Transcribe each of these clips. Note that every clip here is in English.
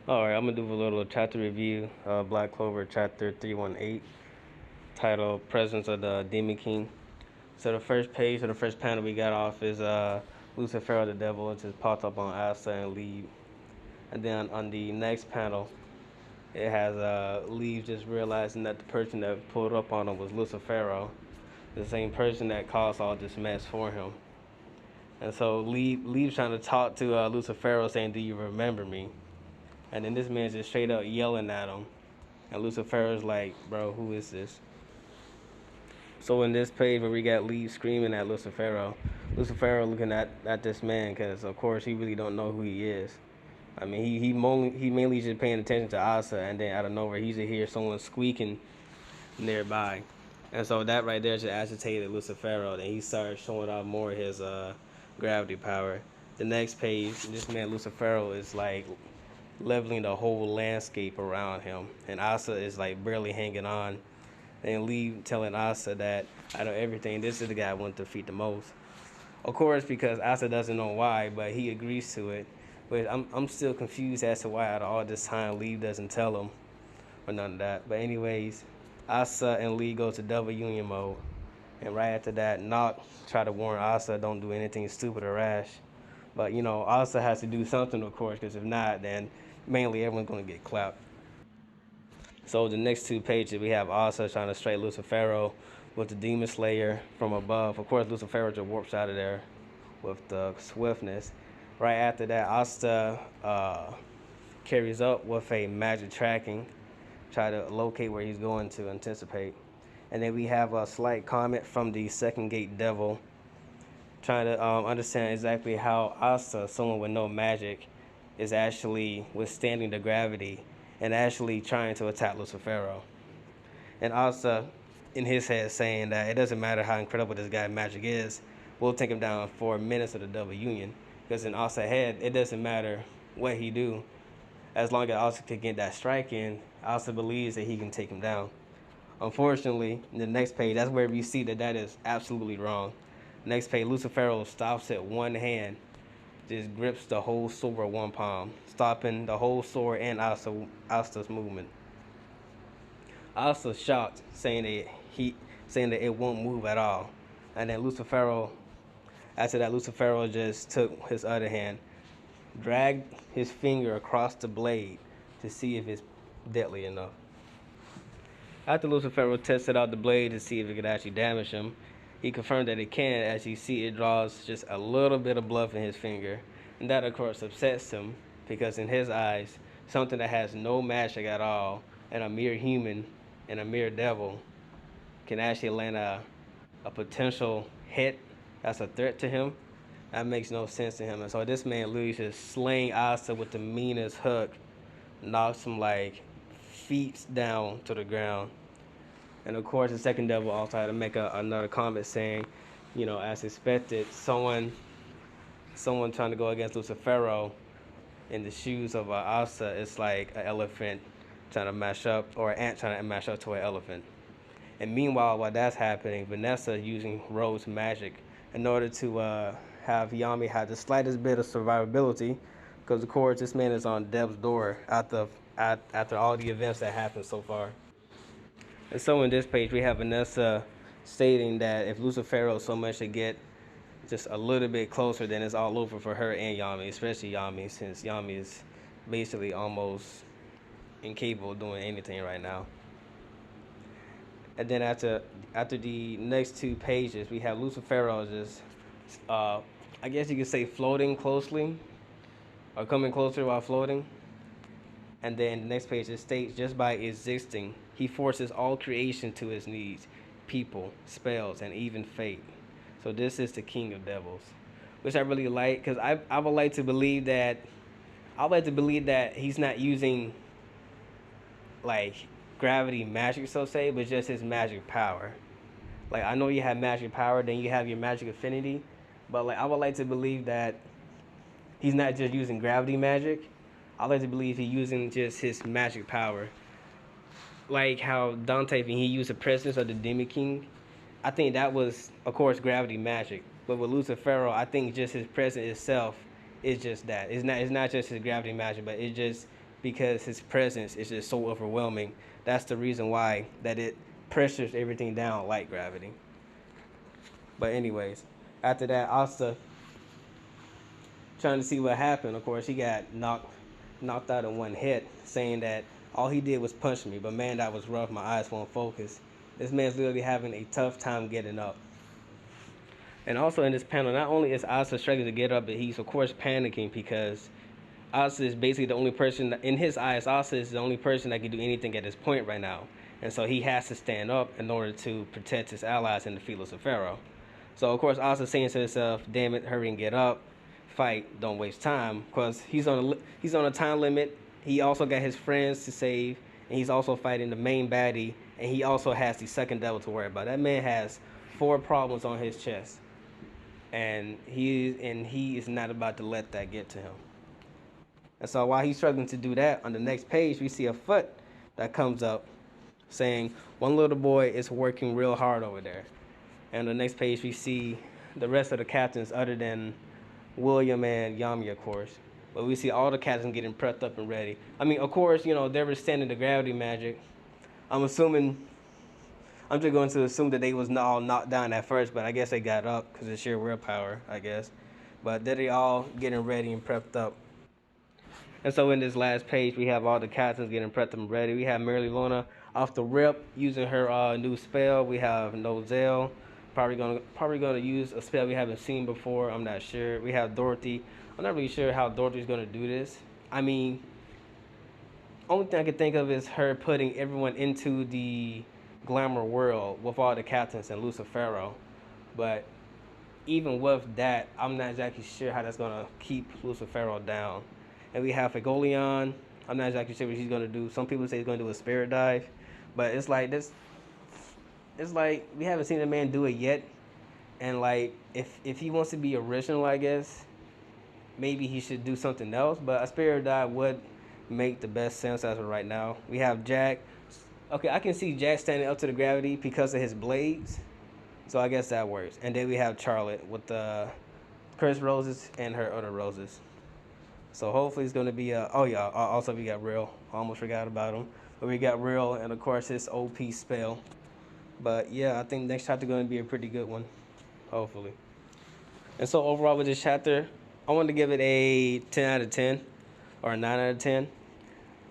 All right, I'm gonna do a little chapter review. Black Clover chapter 318, titled "Presence of the Demon King." So the first page or the first panel we got off is Lucifer the devil. It just popped up on Asa and Leave, and then on the next panel it has Leave just realizing that the person that pulled up on him was Lucifero, the same person that caused all this mess for him. And so Leave's trying to talk to Lucifero, saying, "Do you remember me?" And then this man's just straight up yelling at him. And Lucifer's like, "Bro, who is this?" So in this page where we got Lee screaming at Lucifero, Lucifero looking at this man because of course he really don't know who he is. I mean he mainly just paying attention to Asa, and then out of nowhere he's to hear someone squeaking nearby, and so that right there just agitated Lucifero. Then he started showing off more of his gravity power. The next page, this man Lucifero is like leveling the whole landscape around him, and Asa is like barely hanging on. And Lee telling Asa that out of everything, this is the guy I want to defeat the most. Of course, because Asa doesn't know why, but he agrees to it. But I'm still confused as to why out of all this time Lee doesn't tell him or none of that. But anyways, Asa and Lee go to double union mode, and right after that, Nock try to warn Asa don't do anything stupid or rash. But you know, Asa has to do something, of course, because if not, then mainly everyone's gonna get clapped. So the next two pages we have Asa trying to straight Lucifero with the Demon Slayer from above. Of course, Lucifero just warps out of there with the swiftness. Right after that, Asta carries up with a magic tracking, try to locate where he's going to anticipate. And then we have a slight comment from the second gate devil, trying to understand exactly how Asta, someone with no magic, is actually withstanding the gravity and actually trying to attack Lucifero. And Asa, in his head, saying that it doesn't matter how incredible this guy magic is, we'll take him down in 4 minutes of the double union. Because in Asa's head, it doesn't matter what he do, as long as Asa can get that strike in. Asa believes that he can take him down. Unfortunately, in the next page, that's where we see that that is absolutely wrong. Next page, Lucifero stops at one hand, just grips the whole sword with one palm, stopping the whole sword and Asta's movement. Asta's shocked, saying that it won't move at all. And then Lucifero, after that, Lucifero just took his other hand, dragged his finger across the blade to see if it's deadly enough. After Lucifero tested out the blade to see if it could actually damage him, he confirmed that it can. As you see, it draws just a little bit of blood from his finger. And that, of course, upsets him because, in his eyes, something that has no magic at all and a mere human and a mere devil can actually land a potential hit that's a threat to him. That makes no sense to him. And so this man literally just slaying Asa with the meanest hook, knocks him like feet down to the ground. And of course, the second devil also had to make another comment saying, you know, as expected, someone trying to go against Lucifero in the shoes of Asa is like an elephant trying to mash up, or an ant trying to mash up to an elephant. And meanwhile, while that's happening, Vanessa using Rose magic in order to have Yami have the slightest bit of survivability, because of course this man is on death's door after all the events that happened so far. And so in this page, we have Vanessa stating that if Lucifero so much to get just a little bit closer, then it's all over for her and Yami, especially Yami, since Yami is basically almost incapable of doing anything right now. And then after the next two pages, we have Lucifero just, I guess you could say, floating closely, or coming closer while floating. And then the next page it states, just by existing, he forces all creation to his knees, people, spells, and even fate. So this is the king of devils, which I really like, because I would like to believe that he's not using like gravity magic, so to say, but just his magic power. Like, I know you have magic power, then you have your magic affinity, but like I would like to believe that he's not just using gravity magic. I like to believe he's using just his magic power. Like how Dante, when he used the presence of the Demon King, I think that was, of course, gravity magic. But with Lucifero, I think just his presence itself is just that. It's not just his gravity magic, but it's just because his presence is just so overwhelming. That's the reason why that it pressures everything down like gravity. But anyways, after that, Asta trying to see what happened. Of course, he got knocked out in one hit, saying that all he did was punch me. But man, that was rough. My eyes won't focus. This man's literally having a tough time getting up. And also in this panel, not only is Asa struggling to get up, but he's of course panicking because Asa is basically the only person that, in his eyes, Asa is the only person that can do anything at this point right now. And so he has to stand up in order to protect his allies and defeat Lucifero. So of course Asa saying to himself, "Damn it, hurry and get up, fight, don't waste time," because he's on a time limit. He also got his friends to save, and he's also fighting the main baddie, and he also has the second devil to worry about. That man has 4 problems on his chest, and he is not about to let that get to him. And so while he's struggling to do that, on the next page we see a foot that comes up saying, "One little boy is working real hard over there." And on the next page we see the rest of the captains other than William and Yami, of course. But we see all the captains getting prepped up and ready. I mean, of course, they were standing the gravity magic. I'm assuming, I'm just going to assume that they was all knocked down at first, but I guess they got up because of sheer willpower, I guess. But they all getting ready and prepped up. And so in this last page, we have all the captains getting prepped and ready. We have Mereoleona off the rip using her new spell. We have Nozel probably gonna use a spell we haven't seen before. I'm not sure. We have Dorothy. I'm not really sure how Dorothy's gonna do this. I mean, only thing I can think of is her putting everyone into the glamour world with all the captains and Lucifero. But even with that, I'm not exactly sure how that's gonna keep Lucifero down. And we have Fagolion. I'm not exactly sure what he's gonna do. Some people say he's gonna do a spirit dive, but it's like this. It's like we haven't seen the man do it yet. And like if he wants to be original, I guess maybe he should do something else. But a spirit dive would make the best sense as of right now. We have Jack. Okay, I can see Jack standing up to the gravity because of his blades. So I guess that works. And then we have Charlotte with the Chris roses and her other roses. So hopefully it's going to be oh yeah, also we got Real. I almost forgot about him. But we got Real and of course his OP spell. But yeah, I think next chapter going to be a pretty good one. Hopefully. And so overall with this chapter, I want to give it a 10 out of 10 or a 9 out of 10.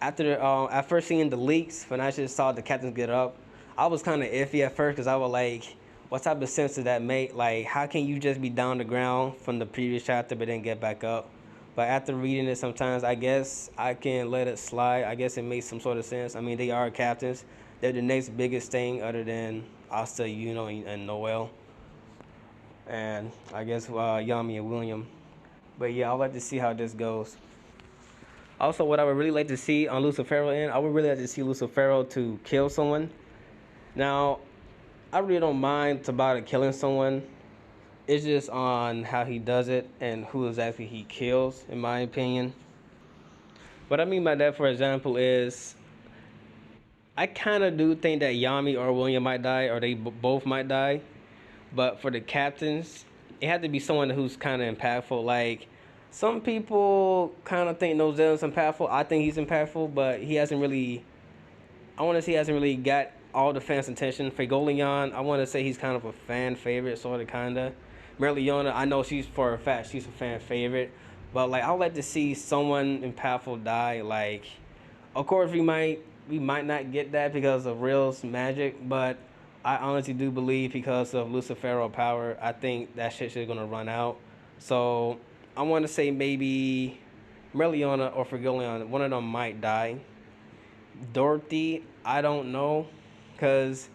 After at first seeing the leaks, when I just saw the captains get up, I was kind of iffy at first because I was like, what type of sense does that make? Like, how can you just be down the ground from the previous chapter but then get back up? But after reading it sometimes, I guess I can let it slide. I guess it makes some sort of sense. I mean, they are captains. They're the next biggest thing other than Asta, and Noel. And I guess Yami and William. But yeah, I'd like to see how this goes. Also, what I would really like to see on Lucifero end, I would really like to see Lucifero to kill someone. Now, I really don't mind Tabata killing someone. It's just on how he does it and who exactly he kills, in my opinion. What I mean by that, for example, is I kind of do think that Yami or William might die, or they both might die. But for the captains, it had to be someone who's kind of impactful. Like, some people kind of think Nozel is impactful. I think he's impactful, but he hasn't really... I want to say he hasn't really got all the fans' attention. Fagolion, I want to say he's kind of a fan favorite, sort of, kind of. Mereoleona, I know she's, for a fact, she's a fan favorite. But, like, I would like to see someone impactful die. Like, of course, we might not get that because of Real's magic, but I honestly do believe because of Lucifero power, I think that shit's just going to run out. So, I want to say maybe Mereoleona or Fagolion, one of them might die. Dorothy, I don't know, because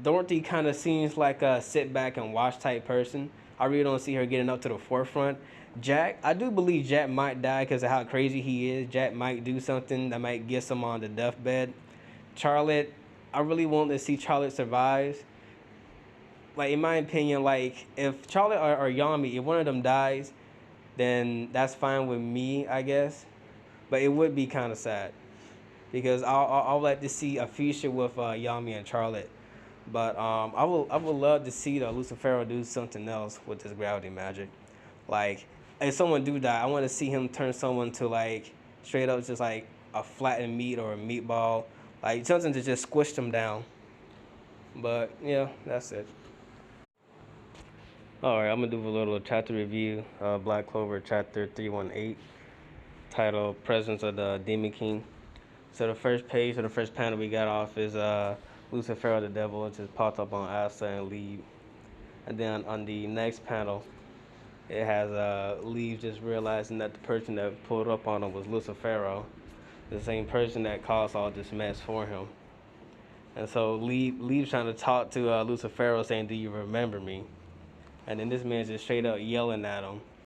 Dorothy kind of seems like a sit back and watch type person. I really don't see her getting up to the forefront. Jack, I do believe Jack might die because of how crazy he is. Jack might do something that might get him on the deathbed. Charlotte, I really want to see Charlotte survive. Like, in my opinion, like, if Charlotte or Yami, if one of them dies, then that's fine with me, I guess. But it would be kind of sad, because I would like to see a future with Yami and Charlotte. But I would love to see the Lucifero do something else with this gravity magic. Like, if someone do die, I want to see him turn someone to, like, straight up just like a flattened meat or a meatball, like something to just squish them down. But yeah, that's it. All right, I'm gonna do a little chapter review. Black Clover chapter 318, titled "Presence of the Demon King." So the first page or the first panel we got off is Lucifer the devil. It just popped up on Asa and Leave, and then on the next panel it has Leave just realizing that the person that pulled up on him was Lucifero, the same person that caused all this mess for him. And so Leave's trying to talk to Lucifero, saying, "Do you remember me?" And then this man's just straight up yelling at him.